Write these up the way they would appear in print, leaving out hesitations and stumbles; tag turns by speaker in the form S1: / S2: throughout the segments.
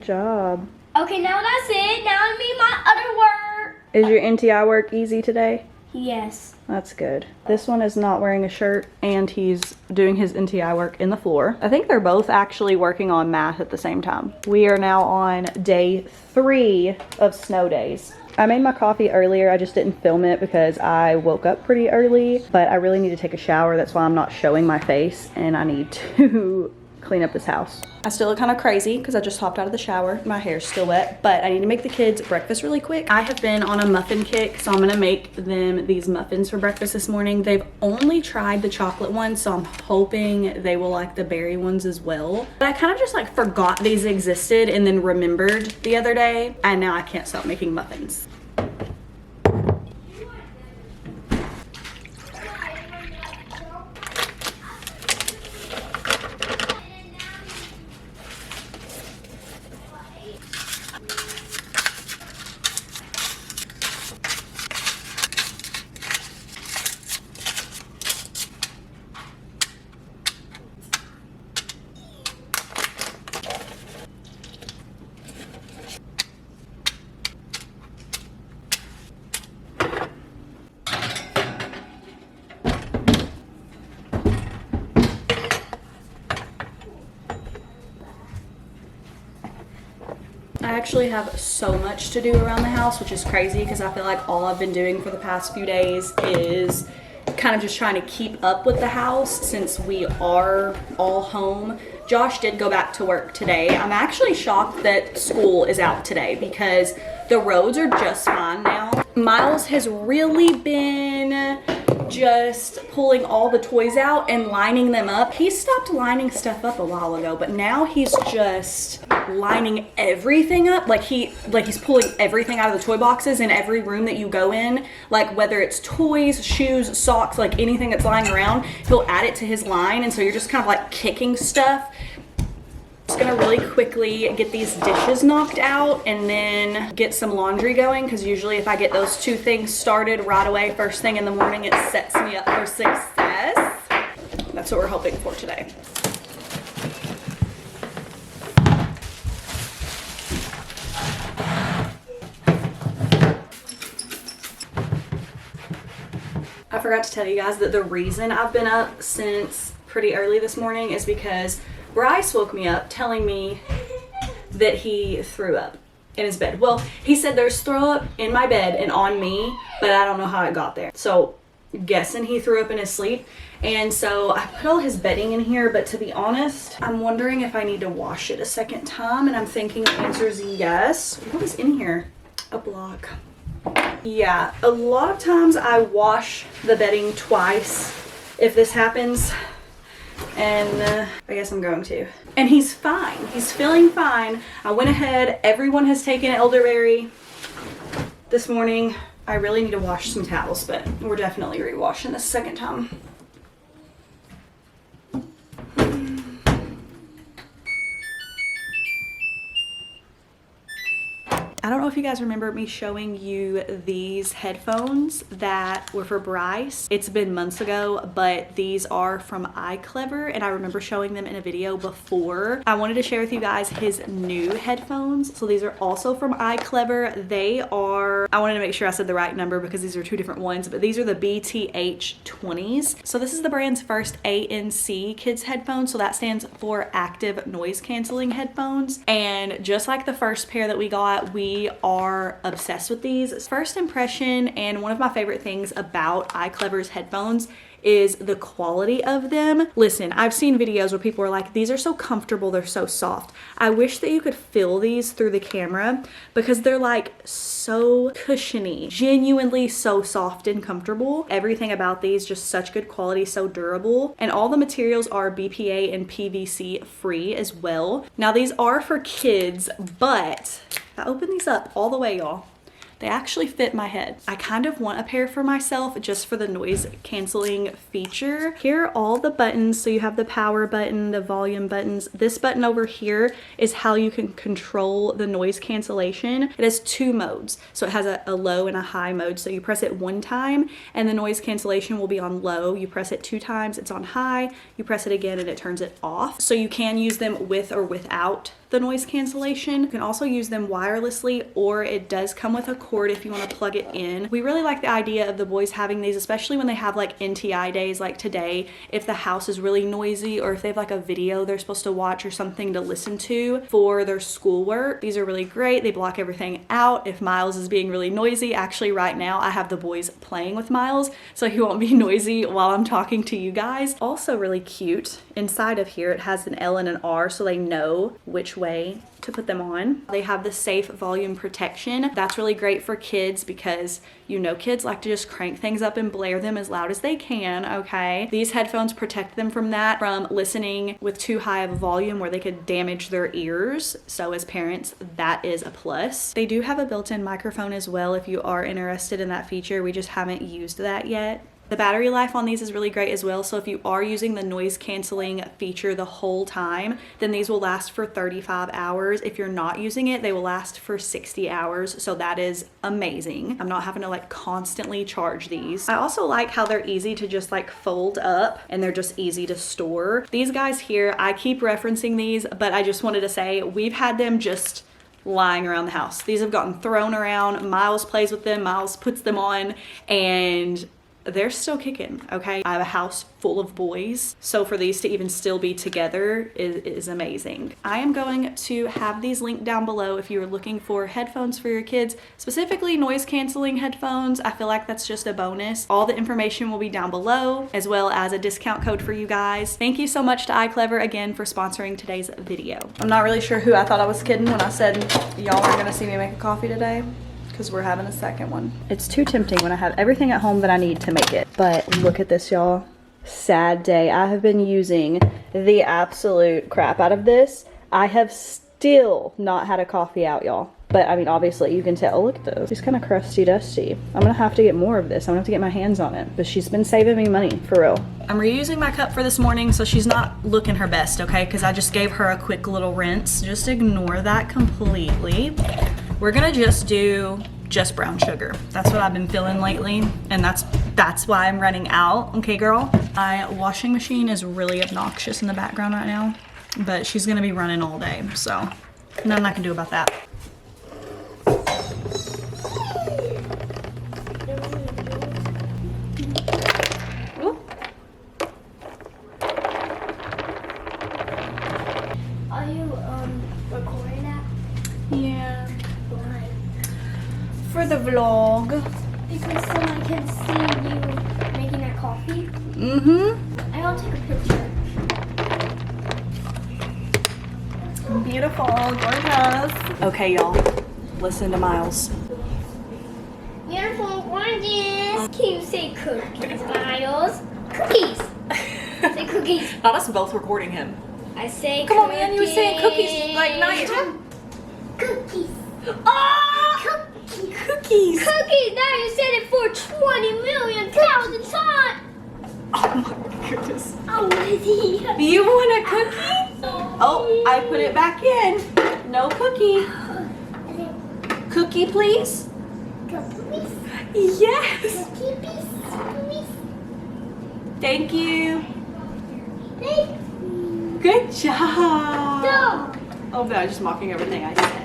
S1: Good job.
S2: Okay, now that's it. Now I need my other work.
S1: Is your NTI work easy today?
S2: Yes.
S1: That's good. This one is not wearing a shirt and he's doing his NTI work in the floor. I think they're both actually working on math at the same time. We are now on day 3 of snow days. I made my coffee earlier. I just didn't film it because I woke up pretty early, but I really need to take a shower. That's why I'm not showing my face and I need to clean up this house. I still look kind of crazy because I just hopped out of the shower. My hair's still wet, but I need to make the kids breakfast really quick. I have been on a muffin kick, so I'm gonna make them these muffins for breakfast this morning. They've only tried the chocolate ones, so I'm hoping they will like the berry ones as well. But I kind of just like forgot these existed and then remembered the other day, and now I can't stop making muffins. I actually have so much to do around the house, which is crazy because I feel like all I've been doing for the past few days is kind of just trying to keep up with the house since we are all home. Josh did go back to work today. I'm actually shocked that school is out today because the roads are just fine now. Myles has really been just pulling all the toys out and lining them up. He stopped lining stuff up a while ago, but now he's just lining everything up. Like he's pulling everything out of the toy boxes in every room that you go in, like whether it's toys, shoes, socks, like anything that's lying around, he'll add it to his line, and so you're just kind of like kicking stuff. Just gonna really quickly get these dishes knocked out and then get some laundry going, because usually if I get those two things started right away first thing in the morning, it sets me up for success. That's what we're hoping for today. I forgot to tell you guys that the reason I've been up since pretty early this morning is because Bryce woke me up telling me that he threw up in his bed. Well, he said there's throw up in my bed and on me, but I don't know how it got there. So guessing he threw up in his sleep. And so I put all his bedding in here, but to be honest, I'm wondering if I need to wash it a second time, and I'm thinking the answer is yes. What is in here? A block. Yeah, a lot of times I wash the bedding twice if this happens. And I guess I'm going to. And he's fine. He's feeling fine. I went ahead. Everyone has taken elderberry this morning. I really need to wash some towels, but we're definitely re-washing this second time. I don't know if you guys remember me showing you these headphones that were for Bryce. It's been months ago, but these are from iClever, and I remember showing them in a video before. I wanted to share with you guys his new headphones. So these are also from iClever. They are, I wanted to make sure I said the right number because these are two different ones, but these are the BTH20s. So this is the brand's first ANC kids headphones. So that stands for active noise canceling headphones. And just like the first pair that we got, we are obsessed with these. First impression, and one of my favorite things about iClever's headphones is the quality of them. Listen, I've seen videos where people are like, these are so comfortable, they're so soft. I wish that you could feel these through the camera because they're like so cushiony, genuinely so soft and comfortable. Everything about these, just such good quality, so durable. And all the materials are BPA and PVC free as well. Now these are for kids, but if I open these up all the way, y'all, they actually fit my head. I kind of want a pair for myself just for the noise canceling feature. Here are all the buttons. So you have the power button, the volume buttons. This button over here is how you can control the noise cancellation. It has two modes. So it has a low and a high mode. So you press it one time and the noise cancellation will be on low. You press it two times, it's on high. You press it again and it turns it off. So you can use them with or without the noise cancellation. You can also use them wirelessly, or it does come with a cord if you want to plug it in. We really like the idea of the boys having these, especially when they have like NTI days like today, if the house is really noisy or if they have like a video they're supposed to watch or something to listen to for their schoolwork. These are really great. They block everything out. If Myles is being really noisy, actually right now I have the boys playing with Myles so he won't be noisy while I'm talking to you guys. Also really cute, inside of here it has an L and an R so they know which way to put them on. They have the safe volume protection. That's really great for kids because you know kids like to just crank things up and blare them as loud as they can, okay? These headphones protect them from that, from listening with too high of a volume where they could damage their ears. So as parents, that is a plus. They do have a built-in microphone as well if you are interested in that feature. We just haven't used that yet. The battery life on these is really great as well. So if you are using the noise canceling feature the whole time, then these will last for 35 hours. If you're not using it, they will last for 60 hours. So that is amazing. I'm not having to like constantly charge these. I also like how they're easy to just like fold up and they're just easy to store. These guys here, I keep referencing these, but I just wanted to say we've had them just lying around the house. These have gotten thrown around. Myles plays with them. Myles puts them on and they're still kicking, okay? I have a house full of boys, so for these to even still be together is amazing. I am going to have these linked down below if you're looking for headphones for your kids, specifically noise canceling headphones. I feel like that's just a bonus. All the information will be down below, as well as a discount code for you guys. Thank you so much to iClever again for sponsoring today's video. I'm not really sure who I thought I was kidding when I said y'all are gonna see me make a coffee today, because we're having a second one. It's too tempting when I have everything at home that I need to make it. But look at this, y'all. Sad day. I have been using the absolute crap out of this. I have still not had a coffee out, y'all. But I mean, obviously you can tell. Oh, look at those. It's kind of crusty dusty. I'm gonna have to get more of this. I'm gonna have to get my hands on it. But she's been saving me money, for real. I'm reusing my cup for this morning, so she's not looking her best, okay? Because I just gave her a quick little rinse. Just ignore that completely. We're gonna just do just brown sugar. That's what I've been feeling lately, and that's why I'm running out. Okay, girl? My washing machine is really obnoxious in the background right now, but she's gonna be running all day, so nothing I can do about that. Ooh.
S2: Are you recording that?
S1: Yeah.
S2: Why?
S1: For the vlog.
S2: Because so I can see you making that coffee.
S1: Mm-hmm.
S2: I'll take a picture.
S1: Beautiful, gorgeous. Okay, y'all, listen to Myles.
S2: Beautiful, gorgeous. Can you say cookies, Myles? Cookies. Say cookies.
S1: Not us both recording him.
S2: I say
S1: Come
S2: cookies.
S1: on, man, you were saying cookies like 9
S2: Cookies.
S1: Ah!
S2: Cookies.
S1: Cookies.
S2: Cookies. Now you said it for 20 million thousand times.
S1: Oh my goodness.
S2: Oh, Lizzie.
S1: You want a cookie? Oh, I put it back in. No cookie. Cookie, please?
S2: Cookies.
S1: Yes.
S2: Cookies.
S1: Thank you.
S2: Thank
S1: Good job.
S2: you.
S1: Oh, but I was just mocking everything I said.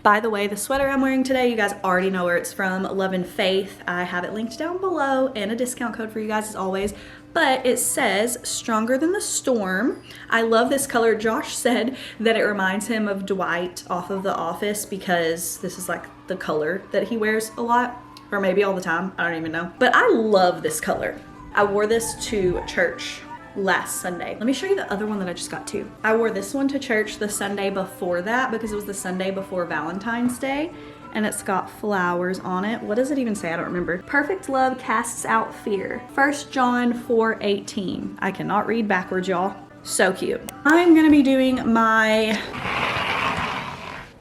S1: By the way, the sweater I'm wearing today, you guys already know where it's from, Love and Faith. I have it linked down below and a discount code for you guys as always. But it says Stronger Than the Storm. I love this color. Josh said that it reminds him of Dwight off of The Office because this is like the color that he wears a lot, or maybe all the time. I don't even know. But I love this color. I wore this to church last Sunday. Let me show you the other one that I just got too. I wore this one to church the Sunday before that because it was the Sunday before Valentine's Day, and it's got flowers on it. What does it even say? I don't remember. Perfect love casts out fear. 1 John 4:18. I cannot read backwards, y'all. So cute. I'm gonna be doing my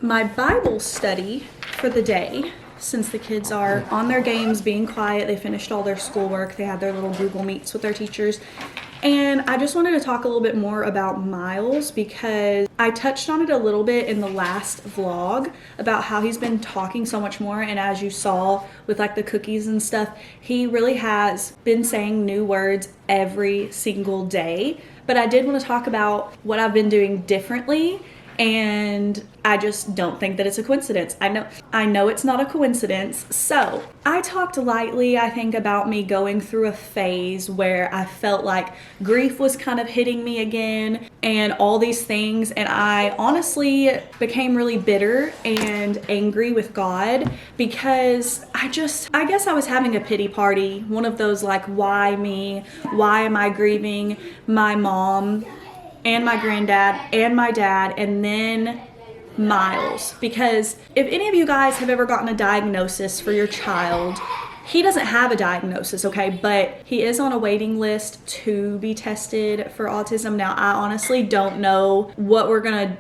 S1: Bible study for the day. Since the kids are on their games, being quiet, they finished all their schoolwork, they had their little Google Meets with their teachers. And I just wanted to talk a little bit more about Myles because I touched on it a little bit in the last vlog about how he's been talking so much more, and as you saw with like the cookies and stuff, he really has been saying new words every single day. but I did want to talk about what I've been doing differently, and I just don't think that it's a coincidence. I know it's not a coincidence. So I talked lightly, I think, about me going through a phase where I felt like grief was kind of hitting me again and all these things. And I honestly became really bitter and angry with God because I guess I was having a pity party. One of those like, why me? Why am I grieving my mom and my granddad and my dad and then Myles? Because if any of you guys have ever gotten a diagnosis for your child, he doesn't have a diagnosis, okay, but he is on a waiting list to be tested for autism. Now, I honestly don't know what we're gonna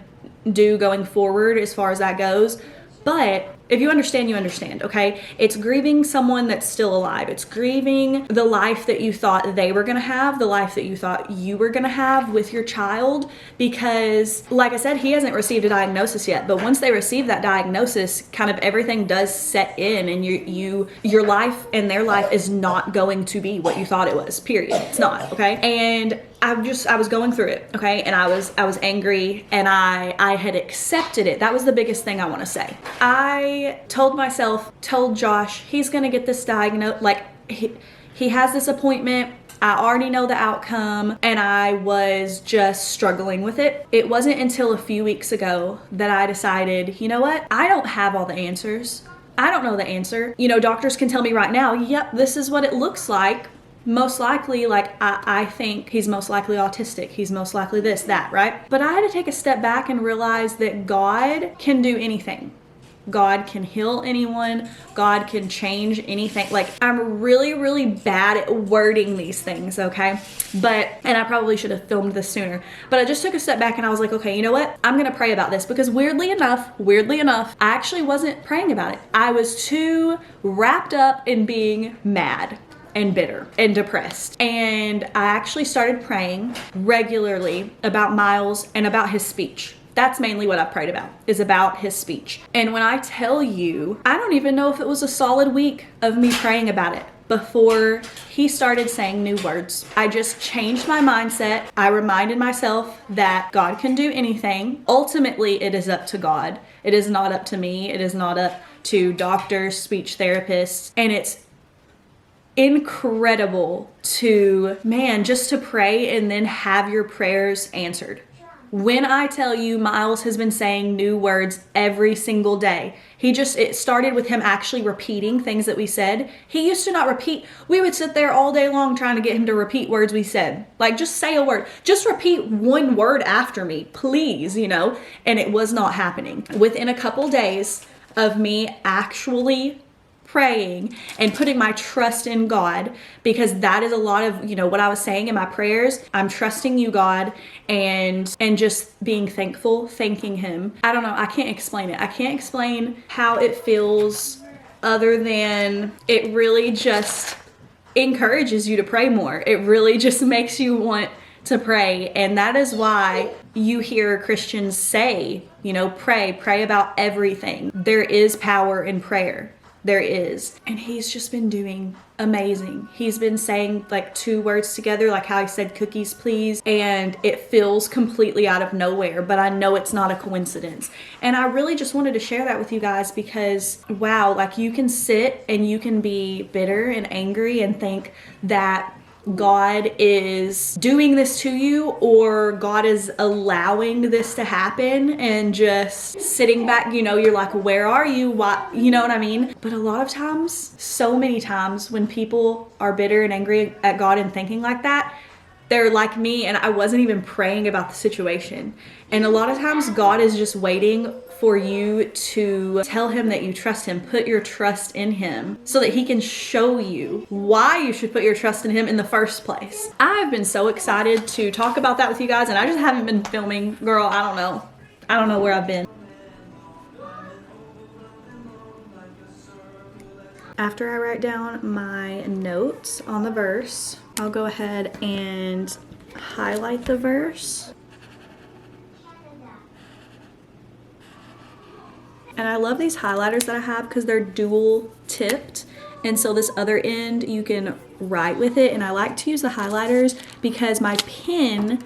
S1: do going forward as far as that goes, but if you understand, you understand, okay? It's grieving someone that's still alive. It's grieving the life that you thought they were gonna have, the life that you thought you were gonna have with your child, because like I said, he hasn't received a diagnosis yet, but once they receive that diagnosis, kind of everything does set in, and your life and their life is not going to be what you thought it was, period. It's not, okay? And I was going through it, okay? And I was angry, and I had accepted it. That was the biggest thing I want to say. I told Josh, he's gonna get this diagnosed, like he has this appointment. I already know the outcome, and I was just struggling with it. It wasn't until a few weeks ago that I decided, you know what? I don't have all the answers. I don't know the answer. You know, doctors can tell me right now, yep, this is what it looks like. Most likely, like, I think he's most likely autistic. He's most likely this, that, right? But I had to take a step back and realize that God can do anything. God can heal anyone. God can change anything. Like, I'm really, really bad at wording these things, okay? And I probably should have filmed this sooner. But I just took a step back and I was like, okay, you know what? I'm gonna pray about this, because weirdly enough, I actually wasn't praying about it. I was too wrapped up in being mad and bitter and depressed. And I actually started praying regularly about Myles and about his speech. That's mainly what I prayed about, is about his speech. And when I tell you, I don't even know if it was a solid week of me praying about it before he started saying new words. I just changed my mindset. I reminded myself that God can do anything. Ultimately, it is up to God. It is not up to me. It is not up to doctors, speech therapists. And it's incredible just to pray and then have your prayers answered. When I tell you, Myles has been saying new words every single day. It started with him actually repeating things that we said. He used to not repeat. We would sit there all day long trying to get him to repeat words we said. Like, just say a word. Just repeat one word after me, please, you know? And it was not happening. Within a couple days of me actually praying and putting my trust in God, because that is a lot of, you know, what I was saying in my prayers. I'm trusting you, God, and just being thankful, thanking him. I don't know. I can't explain it. I can't explain how it feels, other than it really just encourages you to pray more. It really just makes you want to pray. And that is why you hear Christians say, you know, pray about everything. There is power in prayer. There is. And he's just been doing amazing. He's been saying like 2 words together, like how he said cookies please, and it feels completely out of nowhere, but I know it's not a coincidence. And I really just wanted to share that with you guys, because wow, like, you can sit and you can be bitter and angry and think that God is doing this to you, or God is allowing this to happen, and just sitting back, you know, you're like, where are you? What, you know what I mean? But a lot of times, so many times, when people are bitter and angry at God and thinking like that, they're like me, and I wasn't even praying about the situation. And a lot of times God is just waiting for you to tell him that you trust him, put your trust in him, so that he can show you why you should put your trust in him in the first place. I've been so excited to talk about that with you guys, and I just haven't been filming. Girl, I don't know where I've been. After I write down my notes on the verse, I'll go ahead and highlight the verse. And I love these highlighters that I have because they're dual tipped. And so this other end you can write with it. And I like to use the highlighters because my pen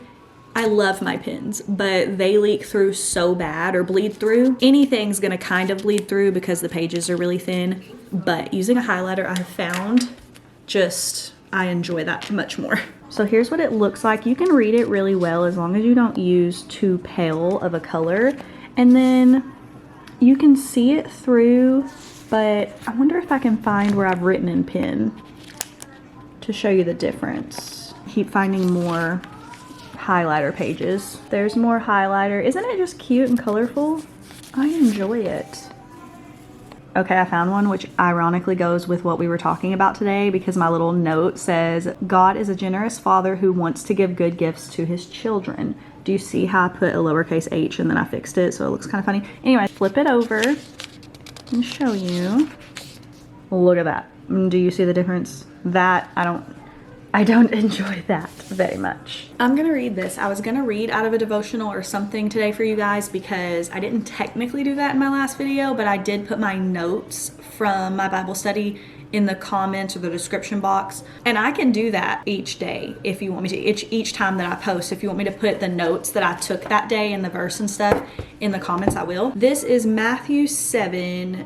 S1: I love my pens, but they leak through so bad, or bleed through. Anything's gonna kind of bleed through because the pages are really thin, but using a highlighter I have found, I enjoy that much more. So here's what it looks like. You can read it really well as long as you don't use too pale of a color. And then you can see it through, but I wonder if I can find where I've written in pen to show you the difference. Keep finding more highlighter pages. There's more highlighter. Isn't it just cute and colorful? I enjoy it. Okay, I found one which ironically goes with what we were talking about today, because my little note says, God is a generous father who wants to give good gifts to his children. Do you see how I put a lowercase h and then I fixed it so it looks kind of funny? Anyway, flip it over and show you. Look at that. Do you see the difference? That, I don't enjoy that very much. I'm gonna read this. I was gonna read out of a devotional or something today for you guys because I didn't technically do that in my last video, but I did put my notes from my Bible study in the comments or the description box. And I can do that each day if you want me to. Each time that I post, if you want me to put the notes that I took that day and the verse and stuff in the comments, I will. This is Matthew 7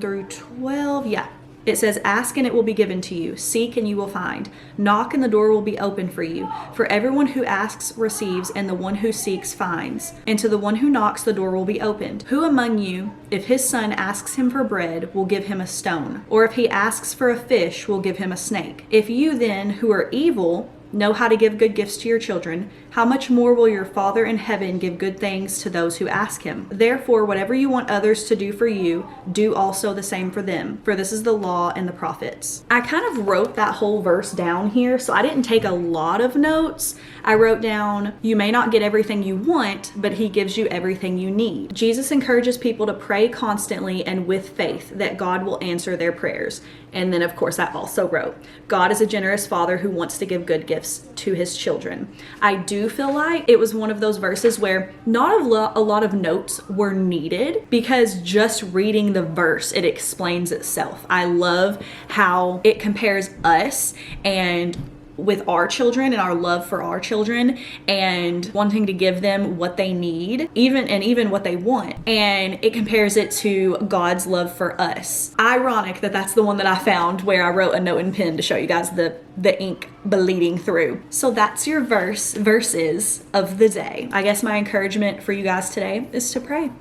S1: through 12. Yeah. It says, ask and it will be given to you. Seek and you will find. Knock and the door will be open for you. For everyone who asks receives, and the one who seeks finds. And to the one who knocks, the door will be opened. Who among you, if his son asks him for bread, will give him a stone? Or if he asks for a fish, will give him a snake? If you then, who are evil, know how to give good gifts to your children, how much more will your Father in heaven give good things to those who ask him? Therefore, whatever you want others to do for you, do also the same for them. For this is the law and the prophets. I kind of wrote that whole verse down here, so I didn't take a lot of notes. I wrote down, you may not get everything you want, but he gives you everything you need. Jesus encourages people to pray constantly and with faith that God will answer their prayers. And then, of course, I also wrote, God is a generous father who wants to give good gifts to his children. I do feel like it was one of those verses where not a lot of notes were needed, because just reading the verse, it explains itself. I love how it compares us and with our children and our love for our children and wanting to give them what they need, even what they want. And it compares it to God's love for us. Ironic that that's the one that I found where I wrote a note in pen to show you guys the ink bleeding through. So that's your verses of the day. I guess my encouragement for you guys today is to pray.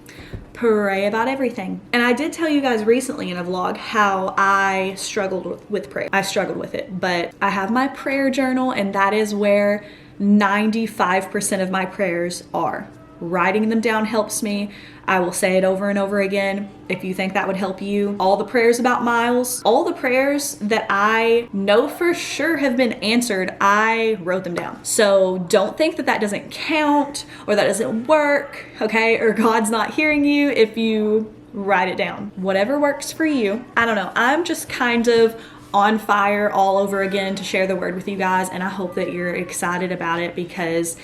S1: Pray about everything. And I did tell you guys recently in a vlog how I struggled with prayer. I struggled with it, but I have my prayer journal, and that is where 95% of my prayers are. Writing them down helps me. I will say it over and over again if you think that would help you. All the prayers about Myles, all the prayers that I know for sure have been answered, I wrote them down. So don't think that that doesn't count or that doesn't work, okay? Or God's not hearing you if you write it down. Whatever works for you. I don't know. I'm just kind of on fire all over again to share the word with you guys, and I hope that you're excited about it, because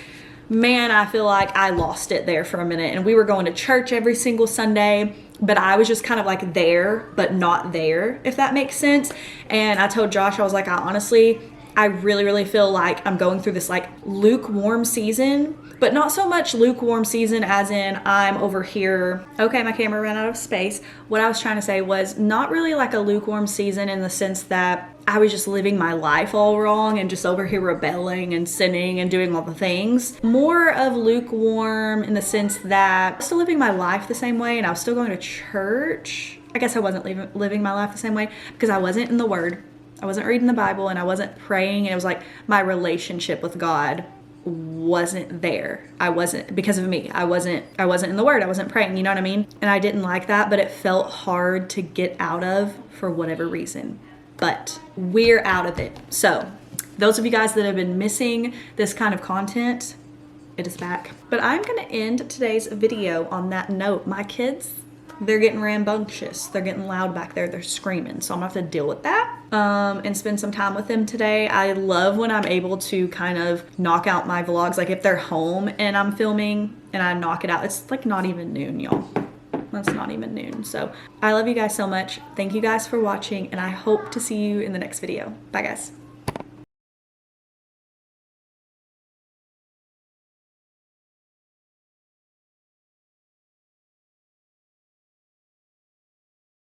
S1: man, I feel like I lost it there for a minute. And we were going to church every single Sunday, but I was just kind of like there, but not there, if that makes sense. And I told Josh, I was like, I really feel like I'm going through this like lukewarm season, but not so much lukewarm season as in I'm over here. Okay, my camera ran out of space. What I was trying to say was not really like a lukewarm season in the sense that I was just living my life all wrong and just over here rebelling and sinning and doing all the things. More of lukewarm in the sense that I was still living my life the same way and I was still going to church. I guess I wasn't living my life the same way because I wasn't in the Word. I wasn't reading the Bible and I wasn't praying, and it was like my relationship with God wasn't there. I wasn't, because of me. I wasn't in the Word. I wasn't praying, you know what I mean? And I didn't like that, but it felt hard to get out of for whatever reason. But we're out of it. So those of you guys that have been missing this kind of content, it is back. But I'm gonna end today's video on that note. My kids, they're getting rambunctious. They're getting loud back there. They're screaming. So I'm gonna have to deal with that and spend some time with them today. I love when I'm able to kind of knock out my vlogs. Like if they're home and I'm filming and I knock it out, it's like not even noon, y'all. It's not even noon. So I love you guys so much. Thank you guys for watching, and I hope to see you in the next video. Bye guys.